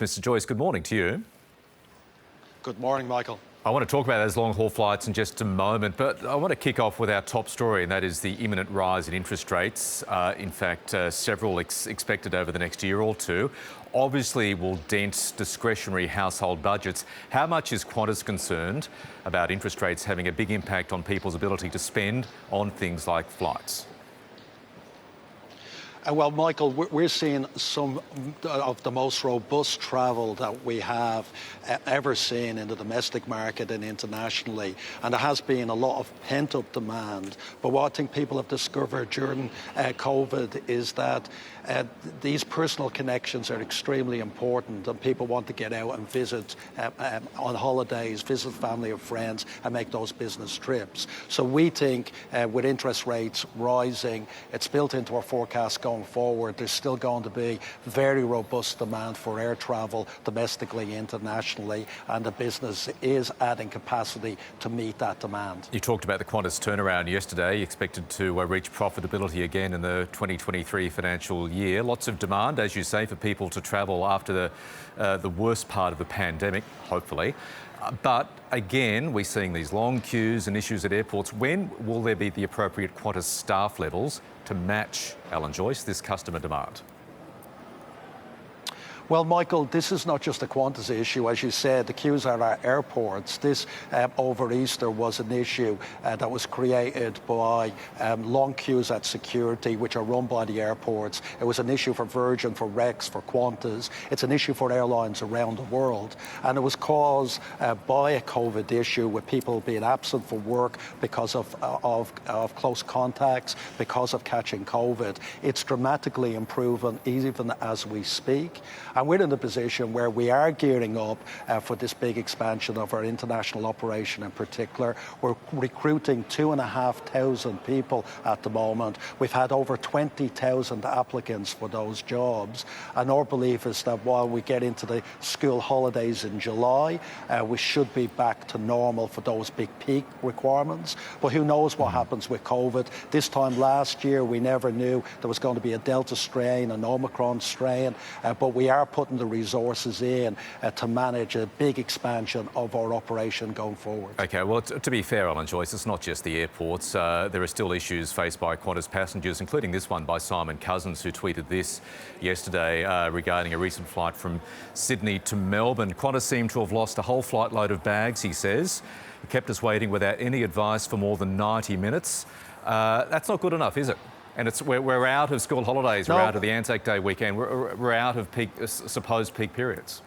Mr. Joyce, good morning to you. Good morning, Michael. I want to talk about those long-haul flights in just a moment, but I want to kick off with our top story, and that is the imminent rise in interest rates. In fact, several expected over the next year or two. Obviously will dent discretionary household budgets. How much is Qantas concerned about interest rates having a big impact on people's ability to spend on things like flights? Well, Michael, we're seeing some of the most robust travel that we have ever seen in the domestic market and internationally. And there has been a lot of pent-up demand. But what I think people have discovered during COVID is that these personal connections are extremely important, and people want to get out and visit on holidays, visit family or friends, and make those business trips. So we think with interest rates rising, it's built into our forecast going forward. There's still going to be very robust demand for air travel domestically, internationally, and the business is adding capacity to meet that demand. You talked about the Qantas turnaround yesterday, expected to reach profitability again in the 2023 financial year. Lots of demand, as you say, for people to travel after the worst part of the pandemic, hopefully. But again, we're seeing these long queues and issues at airports. When will there be the appropriate Qantas staff levels to match, Alan Joyce, this customer demand? Well, Michael, this is not just a Qantas issue. As you said, the queues at our airports. This over Easter was an issue that was created by long queues at security, which are run by the airports. It was an issue for Virgin, for Rex, for Qantas. It's an issue for airlines around the world. And it was caused by a COVID issue with people being absent for work because of close contacts, because of catching COVID. It's dramatically improving even as we speak. And we're in a position where we are gearing up for this big expansion of our international operation in particular. We're recruiting 2,500 people at the moment. We've had over 20,000 applicants for those jobs. And our belief is that while we get into the school holidays in July, we should be back to normal for those big peak requirements. But who knows what happens with COVID. This time last year, we never knew there was going to be a Delta strain, an Omicron strain, but we are putting the resources in to manage a big expansion of our operation going forward. OK, well, to be fair, Alan Joyce, it's not just the airports. There are still issues faced by Qantas passengers, including this one by Simon Cousins, who tweeted this yesterday regarding a recent flight from Sydney to Melbourne. Qantas seemed to have lost a whole flight load of bags, he says. It kept us waiting without any advice for more than 90 minutes. That's not good enough, is it? And we're out of school holidays, we're out of the Anzac Day weekend, we're out of supposed peak periods.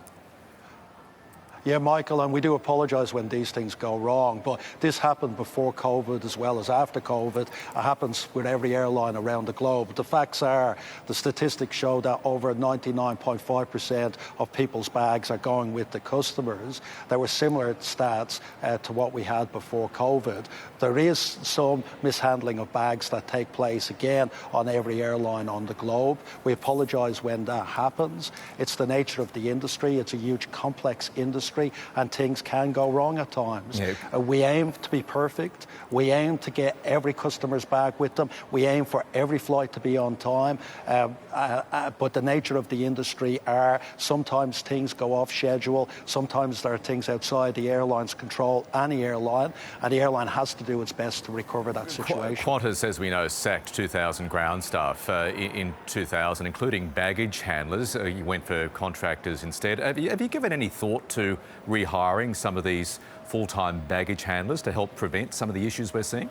Yeah, Michael, and we do apologise when these things go wrong, but this happened before COVID as well as after COVID. It happens with every airline around the globe. The facts are, the statistics show that over 99.5% of people's bags are going with the customers. There were similar stats to what we had before COVID. There is some mishandling of bags that take place, again, on every airline on the globe. We apologise when that happens. It's the nature of the industry. It's a huge, complex industry, and things can go wrong at times. Yeah. We aim to be perfect. We aim to get every customer's bag with them. We aim for every flight to be on time. But the nature of the industry are sometimes things go off schedule. Sometimes there are things outside the airline's control, any airline, and the airline has to do its best to recover that situation. Qantas, as we know, sacked 2,000 ground staff in 2000, including baggage handlers. You went for contractors instead. Have you given any thought to rehiring some of these full-time baggage handlers to help prevent some of the issues we're seeing?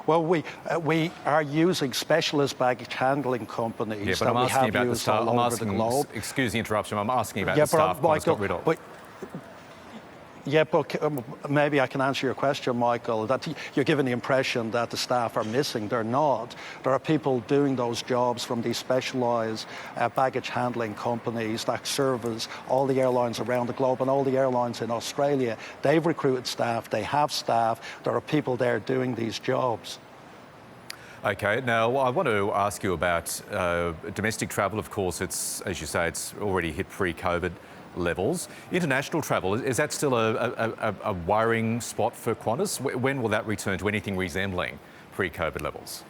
Well, we are using specialist baggage handling companies that we have used all over the globe. Excuse the interruption, I'm asking about the staff Qantas got rid of. Yeah, but maybe I can answer your question, Michael, that you're giving the impression that the staff are missing. They're not. There are people doing those jobs from these specialised baggage handling companies that service all the airlines around the globe and all the airlines in Australia. They've recruited staff, they have staff, there are people there doing these jobs. OK, now I want to ask you about domestic travel. Of course, it's, as you say, it's already hit pre-COVID levels. International travel, is that still a worrying spot for Qantas? When will that return to anything resembling pre-COVID levels?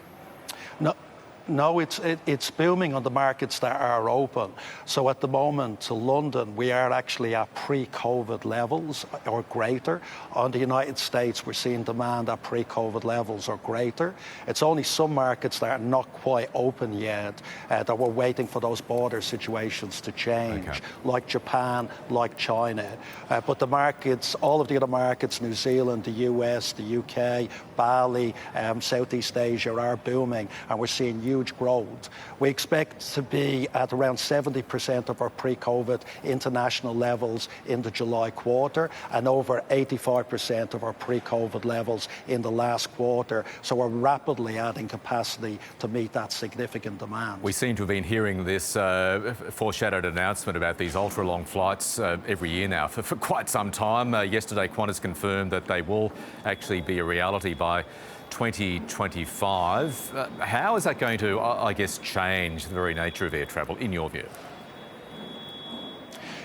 No, it's booming on the markets that are open. So at the moment, to London, we are actually at pre-COVID levels or greater. On the United States, we're seeing demand at pre-COVID levels or greater. It's only some markets that are not quite open yet that we're waiting for those border situations to change, like Japan, like China. But the markets, all of the other markets, New Zealand, the US, the UK, Bali, Southeast Asia are booming, and we're seeing huge growth. We expect to be at around 70% of our pre-COVID international levels in the July quarter and over 85% of our pre-COVID levels in the last quarter. So we're rapidly adding capacity to meet that significant demand. We seem to have been hearing this foreshadowed announcement about these ultra-long flights every year now for quite some time. Yesterday, Qantas confirmed that they will actually be a reality by 2025. How is that going to, I guess, change the very nature of air travel, in your view?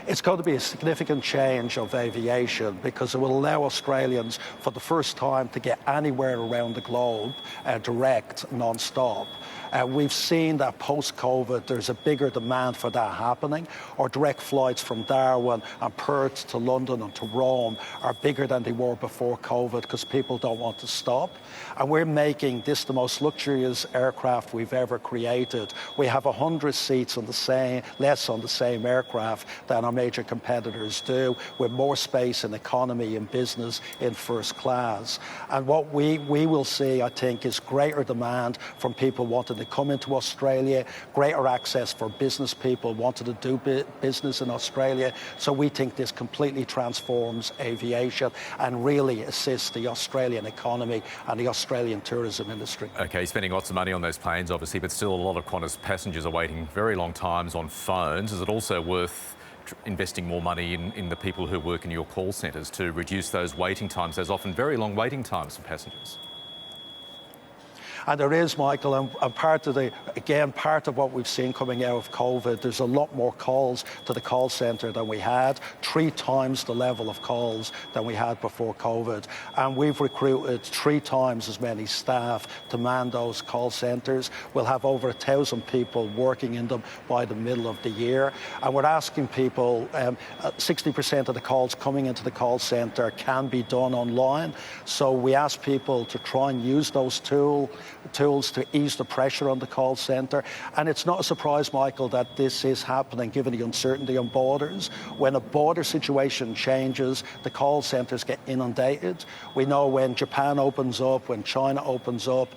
It's going to be a significant change of aviation because it will allow Australians for the first time to get anywhere around the globe direct, non-stop. We've seen that post-COVID, there's a bigger demand for that happening. Our direct flights from Darwin and Perth to London and to Rome are bigger than they were before COVID because people don't want to stop. And we're making this the most luxurious aircraft we've ever created. We have 100 seats on less on the same aircraft than our major competitors do, with more space in economy and business in first class. And what we will see, I think, is greater demand from people wanting to come into Australia, greater access for business people wanting to do business in Australia. So we think this completely transforms aviation and really assists the Australian economy and the Australian tourism industry. OK, spending lots of money on those planes, obviously, but still a lot of Qantas passengers are waiting very long times on phones. Is it also worth investing more money in the people who work in your call centres to reduce those waiting times, those often very long waiting times for passengers? And there is, Michael, and part of what we've seen coming out of COVID, there's a lot more calls to the call centre than we had, 3 times the level of calls than we had before COVID. And we've recruited 3 times as many staff to man those call centres. We'll have over 1,000 people working in them by the middle of the year. And we're asking people, 60% of the calls coming into the call centre can be done online. So we ask people to try and use those tools to ease the pressure on the call centre. And it's not a surprise, Michael, that this is happening given the uncertainty on borders. When a border situation changes, the call centres get inundated. We know when Japan opens up, when China opens up,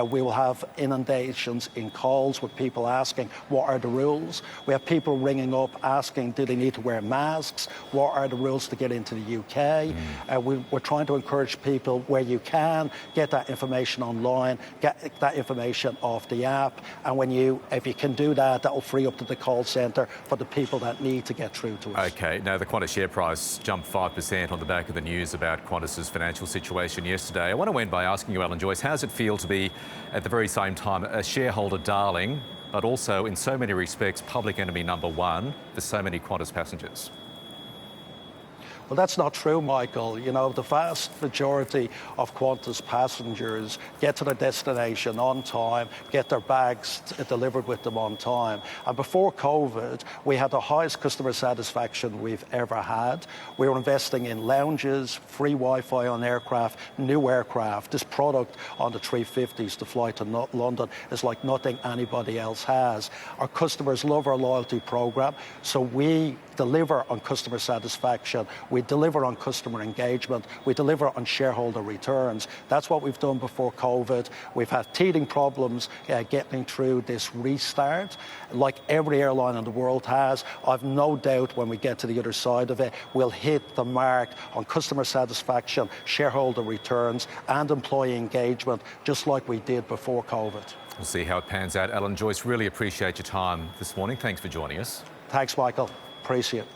we will have inundations in calls with people asking, what are the rules? We have people ringing up asking, do they need to wear masks? What are the rules to get into the UK? We're trying to encourage people where you can, get that information online, get that information off the app. And if you can do that, that will free up to the call centre for the people that need to get through to us. OK, now the Qantas share price jumped 5% on the back of the news about Qantas's financial situation yesterday. I want to end by asking you, Alan Joyce, how does it feel to be, at the very same time, a shareholder darling, but also in so many respects public enemy number one for so many Qantas passengers? Well, that's not true, Michael. You know, the vast majority of Qantas passengers get to their destination on time, get their bags delivered with them on time. And before COVID, we had the highest customer satisfaction we've ever had. We were investing in lounges, free Wi-Fi on aircraft, new aircraft. This product on the 350s to fly to London is like nothing anybody else has. Our customers love our loyalty program, so we deliver on customer satisfaction, we deliver on customer engagement, we deliver on shareholder returns. That's what we've done before COVID. We've had teething problems getting through this restart, like every airline in the world has. I've no doubt when we get to the other side of it, we'll hit the mark on customer satisfaction, shareholder returns and employee engagement, just like we did before COVID. We'll see how it pans out. Alan Joyce, really appreciate your time this morning. Thanks for joining us. Thanks, Michael. Appreciate it.